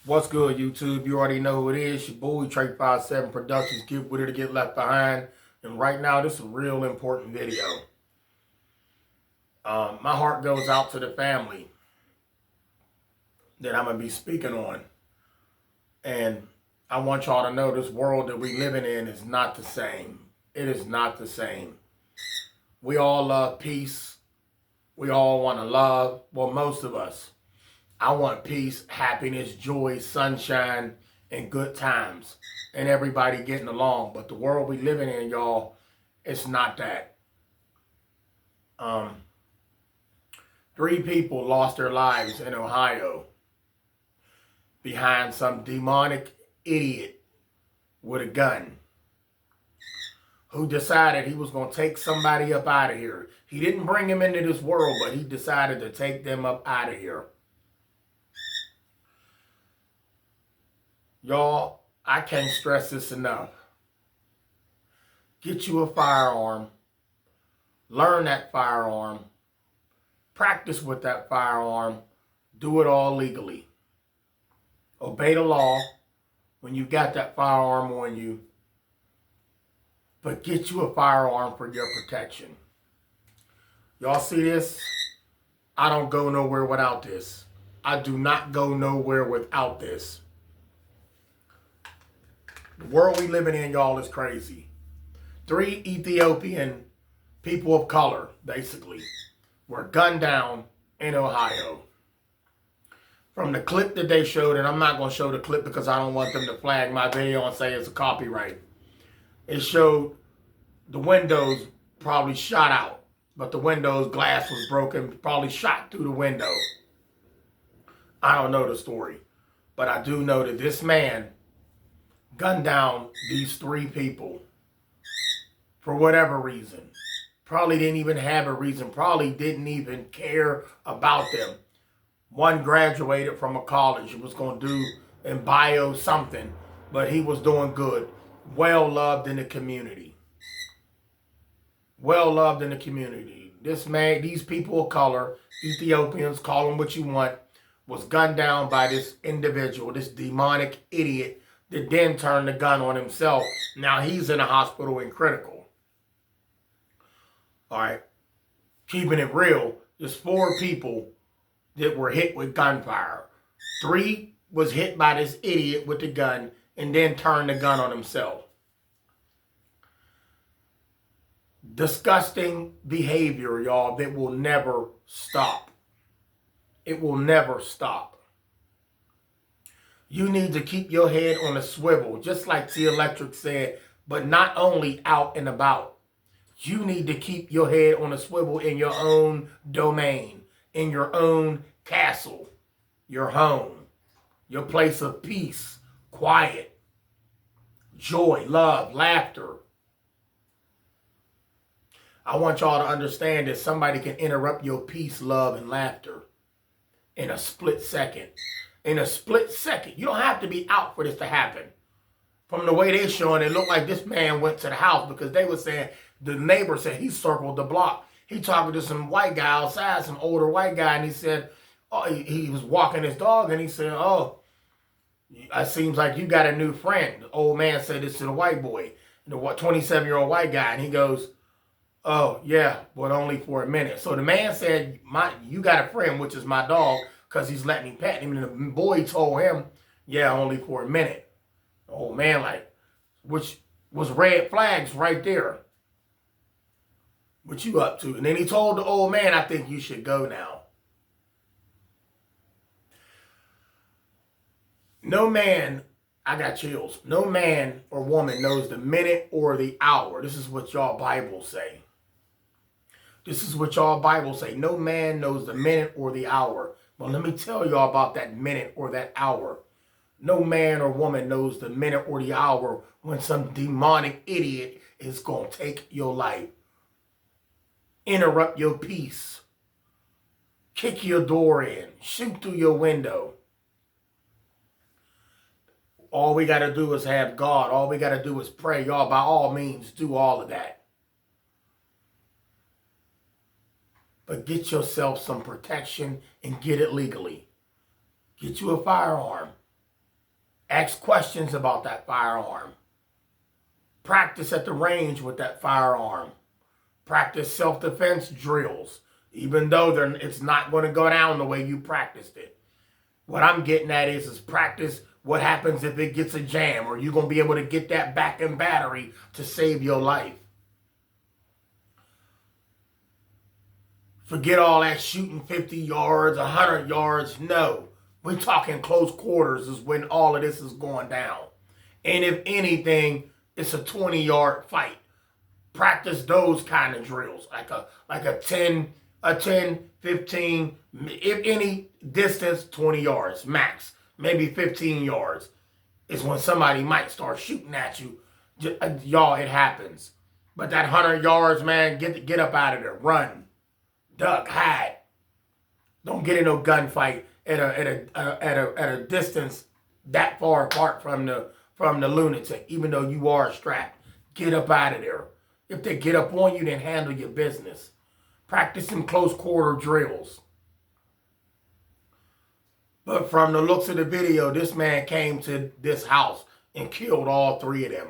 What's good, YouTube? You already know who it is. Your boy, Trey 57 Productions. Get with it or get left behind. And right now, this is a real important video. My heart goes out to the family that I'm going to be speaking on. And I want y'all to know this world that we living in is not the same. It is not the same. We all love peace. We all want to love. Well, most of us. I want peace, happiness, joy, sunshine, and good times, and everybody getting along. But the world we living in, y'all, it's not that. Um, 3 people lost their lives in Ohio behind some demonic idiot with a gun who decided he was going to take somebody up out of here. He didn't bring him into this world, but he decided to take them up out of here. Y'all, I can't stress this enough. Get you a firearm. Learn that firearm. Practice with that firearm. Do it all legally. Obey the law when you got that firearm on you. But get you a firearm for your protection. Y'all see this? I don't go nowhere without this. I do not go nowhere without this. The world we living in, y'all, is crazy. 3 Ethiopian people of color, basically, were gunned down in Ohio. From the clip that they showed, and I'm not going to show the clip because I don't want them to flag my video and say it's a copyright. It showed the windows probably shot out, but the windows glass was broken, probably shot through the window. I don't know the story, but I do know that this man gunned down these 3 people for whatever reason. Probably didn't even have a reason. Probably didn't even care about them. One graduated from a college. He was going to do in bio something, but he was doing good. Well loved in the community. Well loved in the community. This man, these people of color, Ethiopians, call them what you want, was gunned down by this individual, this demonic idiot that then turned the gun on himself. Now he's in a hospital in critical. All right. Keeping it real, there's 4 people that were hit with gunfire. 3 was hit by this idiot with the gun and then turned the gun on himself. Disgusting behavior, y'all, that will never stop. It will never stop. You need to keep your head on a swivel, just like T Electric said, but not only out and about. You need to keep your head on a swivel in your own domain, in your own castle, your home, your place of peace, quiet, joy, love, laughter. I want y'all to understand that somebody can interrupt your peace, love, and laughter in a split second. In a split second. You don't have to be out for this to happen. From the way they're showing, it looked like this man went to the house because they were saying, the neighbor said he circled the block. He talking to some white guy outside, some older white guy, and he said, oh, he was walking his dog, and he said, oh, it seems like you got a new friend. The old man said this to the white boy, the 27-year-old white guy, and he goes, oh, yeah, but only for a minute. So the man said, you got a friend, which is my dog, because he's letting me pet him. And the boy told him, yeah, only for a minute. The old man, like, which was red flags right there. What you up to? And then he told the old man, I think you should go now. No man, I got chills. No man or woman knows the minute or the hour. This is what y'all Bible say. This is what y'all Bible say. No man knows the minute or the hour. Well, let me tell y'all about that minute or that hour. No man or woman knows the minute or the hour when some demonic idiot is going to take your life. Interrupt your peace. Kick your door in. Shoot through your window. All we got to do is have God. All we got to do is pray. Y'all, by all means, do all of that. But get yourself some protection and get it legally. Get you a firearm. Ask questions about that firearm. Practice at the range with that firearm. Practice self-defense drills, even though it's not going to go down the way you practiced it. What I'm getting at is practice what happens if it gets a jam, or you're going to be able to get that back in battery to save your life. Forget all that shooting 50 yards, 100 yards. No, we're talking close quarters is when all of this is going down. And if anything, it's a 20-yard fight. Practice those kind of drills, like a 10, 15, if any distance, 20 yards max, maybe 15 yards is when somebody might start shooting at you. Y'all, it happens. But that 100 yards, man, get up out of there, run, duck, hide. Don't get in no gunfight at a distance that far apart from the lunatic, even though you are strapped. Get up out of there. If they get up on you, then handle your business. Practice some close quarter drills. But from the looks of the video, this man came to this house and killed all three of them.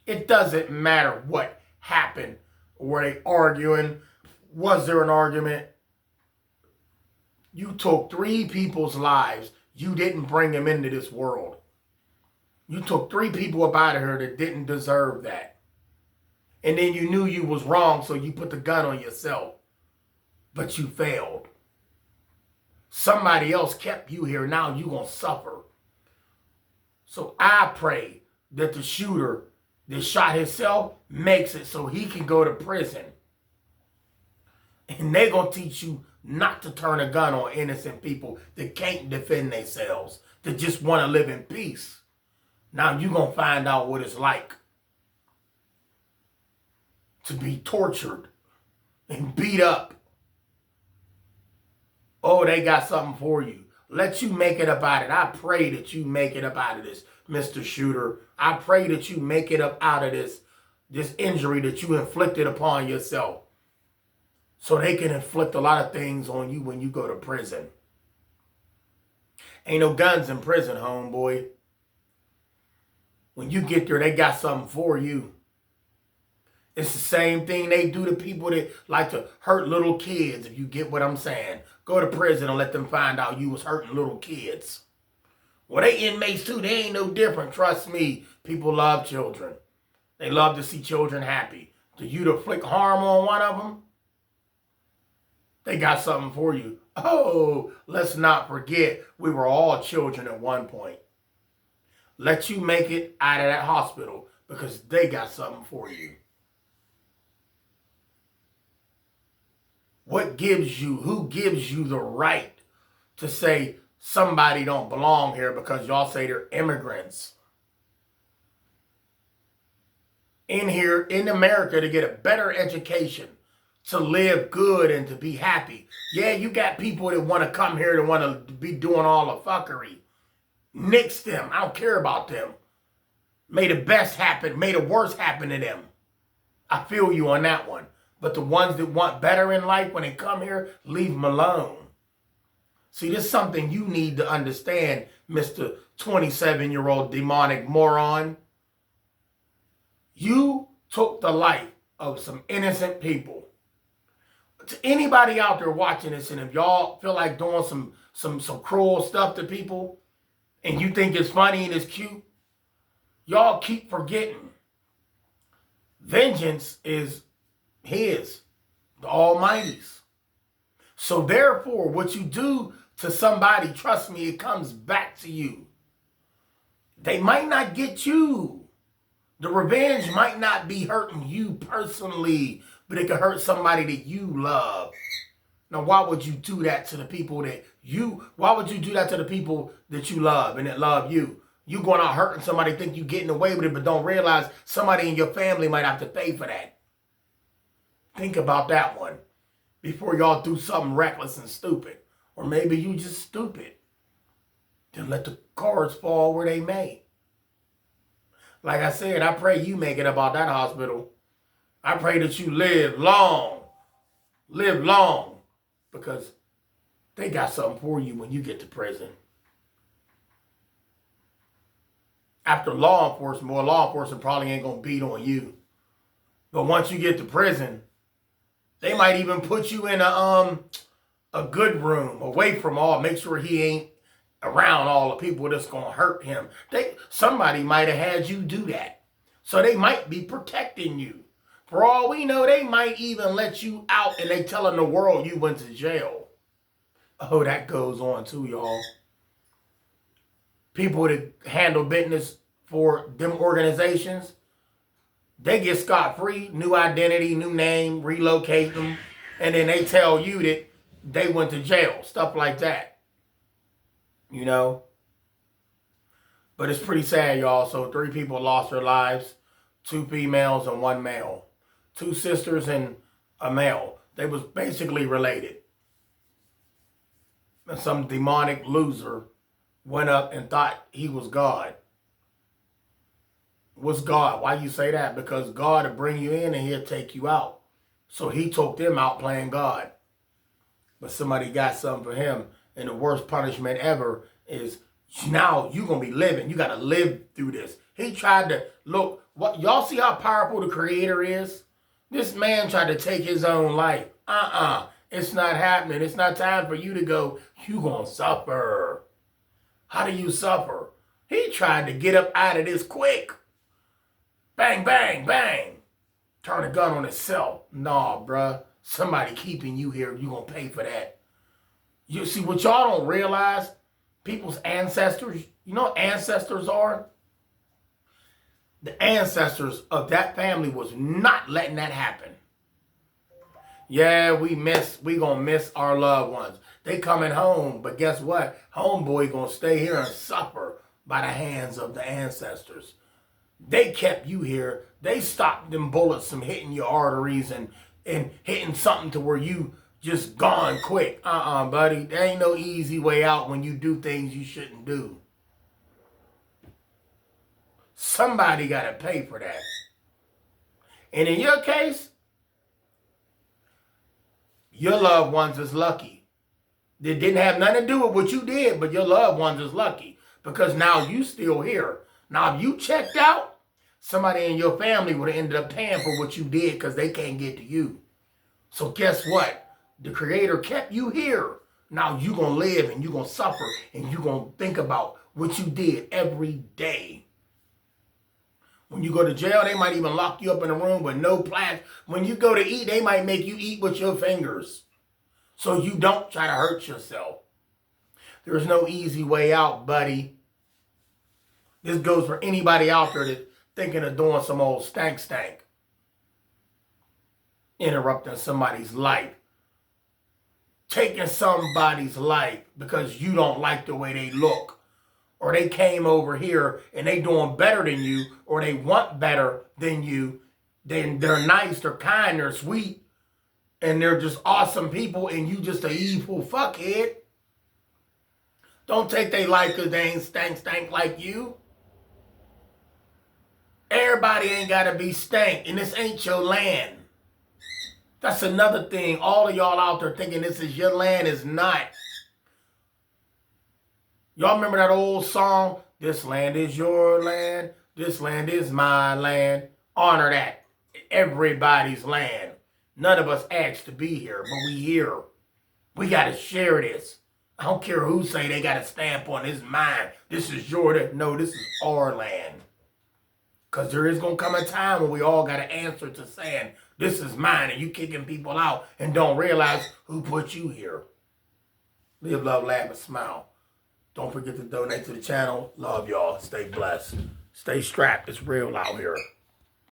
It doesn't matter what happened. Were they arguing? Was there an argument? You took three people's lives. You didn't bring them into this world. You took three people up out of here that didn't deserve that. And then you knew you was wrong, so you put the gun on yourself. But you failed. Somebody else kept you here. Now you're going to suffer. So I pray that the shooter that shot himself makes it so he can go to prison. And they're going to teach you not to turn a gun on innocent people that can't defend themselves, that just want to live in peace. Now you're going to find out what it's like to be tortured and beat up. Oh, they got something for you. Let you make it up out of it. I pray that you make it up out of this, Mr. Shooter. I pray that you make it up out of this injury that you inflicted upon yourself, so they can inflict a lot of things on you when you go to prison. Ain't no guns in prison, homeboy. When you get there, they got something for you. It's the same thing they do to people that like to hurt little kids, if you get what I'm saying. Go to prison and let them find out you was hurting little kids. Well, they inmates too. They ain't no different. Trust me, people love children. They love to see children happy. To you to inflict harm on one of them, they got something for you. Oh, let's not forget, we were all children at one point. Let you make it out of that hospital because they got something for you. Who gives you the right to say somebody don't belong here because y'all say they're immigrants? In here, in America, to get a better education, to live good and to be happy. Yeah, you got people that want to come here that want to be doing all the fuckery. Nix them. I don't care about them. May the best happen. May the worst happen to them. I feel you on that one. But the ones that want better in life, when they come here, leave them alone. See, this is something you need to understand, Mr. 27-year-old demonic moron. You took the life of some innocent people. To anybody out there watching this, and if y'all feel like doing some cruel stuff to people, and you think it's funny and it's cute, y'all keep forgetting. Vengeance is his, the Almighty's. So therefore, what you do to somebody, trust me, it comes back to you. They might not get you. The revenge might not be hurting you personally, but it could hurt somebody that you love. Now, why would you do that to the people that you love and that love you? You going out hurting somebody, think you getting away with it, but don't realize somebody in your family might have to pay for that. Think about that one before y'all do something reckless and stupid. Or maybe you just stupid. Then let the cards fall where they may. Like I said, I pray you make it about that hospital. I pray that you live long. Live long. Because they got something for you when you get to prison. after law enforcement, well, law enforcement probably ain't going to beat on you. But once you get to prison, they might even put you in a good room away from all, make sure he ain't around all the people that's going to hurt him. Somebody might have had you do that. So they might be protecting you. For all we know, they might even let you out and they telling the world you went to jail. Oh, that goes on too, y'all. People that handle business for them organizations, they get scot-free, new identity, new name, relocate them, and then they tell you that they went to jail, stuff like that. You know? But it's pretty sad, y'all. So 3 people lost their lives, 2 females and 1 male. 2 sisters and a male. They was basically related. And some demonic loser went up and thought he was God. What's God? Why you say that? Because God will bring you in and he'll take you out. So he took them out playing God. But somebody got something for him. And the worst punishment ever is now you're going to be living. You got to live through this. He tried to, look, what y'all see how powerful the Creator is? This man tried to take his own life. It's not happening. It's not time for you to go, you going to suffer. How do you suffer? He tried to get up out of this quick. Bang, bang, bang. Turn a gun on himself. Nah, bruh. Somebody keeping you here. You going to pay for that. You see, what y'all don't realize, people's ancestors, you know what ancestors are? The ancestors of that family was not letting that happen. Yeah, we gonna miss our loved ones. They coming home, but guess what? Homeboy gonna stay here and suffer by the hands of the ancestors. They kept you here. They stopped them bullets from hitting your arteries and hitting something to where you just gone quick. Buddy. There ain't no easy way out when you do things you shouldn't do. Somebody got to pay for that. And in your case, your loved ones is lucky. It didn't have nothing to do with what you did, but your loved ones is lucky because now you still here. Now, if you checked out, somebody in your family would have ended up paying for what you did because they can't get to you. So guess what? The Creator kept you here. Now you're going to live and you're going to suffer and you're going to think about what you did every day. When you go to jail, they might even lock you up in a room with no plastic. When you go to eat, they might make you eat with your fingers so you don't try to hurt yourself. There's no easy way out, buddy. This goes for anybody out there that's thinking of doing some old stank. Interrupting somebody's life. Taking somebody's life because you don't like the way they look. Or they came over here and they doing better than you, or they want better than you. Then they're nice, they're kind, they're sweet, and they're just awesome people, and you just a evil fuckhead. Don't take their life because they ain't stank like you. Everybody ain't got to be stank, and this ain't your land. That's another thing. All of y'all out there thinking this is your land is not. Y'all remember that old song? This land is your land. This land is my land. Honor that. Everybody's land. None of us asked to be here, but we here. We got to share this. I don't care who say they got a stamp on this mine. This is your, no, this is our land. Because there is going to come a time when we all got to answer to saying, this is mine, and you kicking people out and don't realize who put you here. Live, love, laugh, and smile. Don't forget to donate to the channel. Love y'all. Stay blessed. Stay strapped. It's real out here.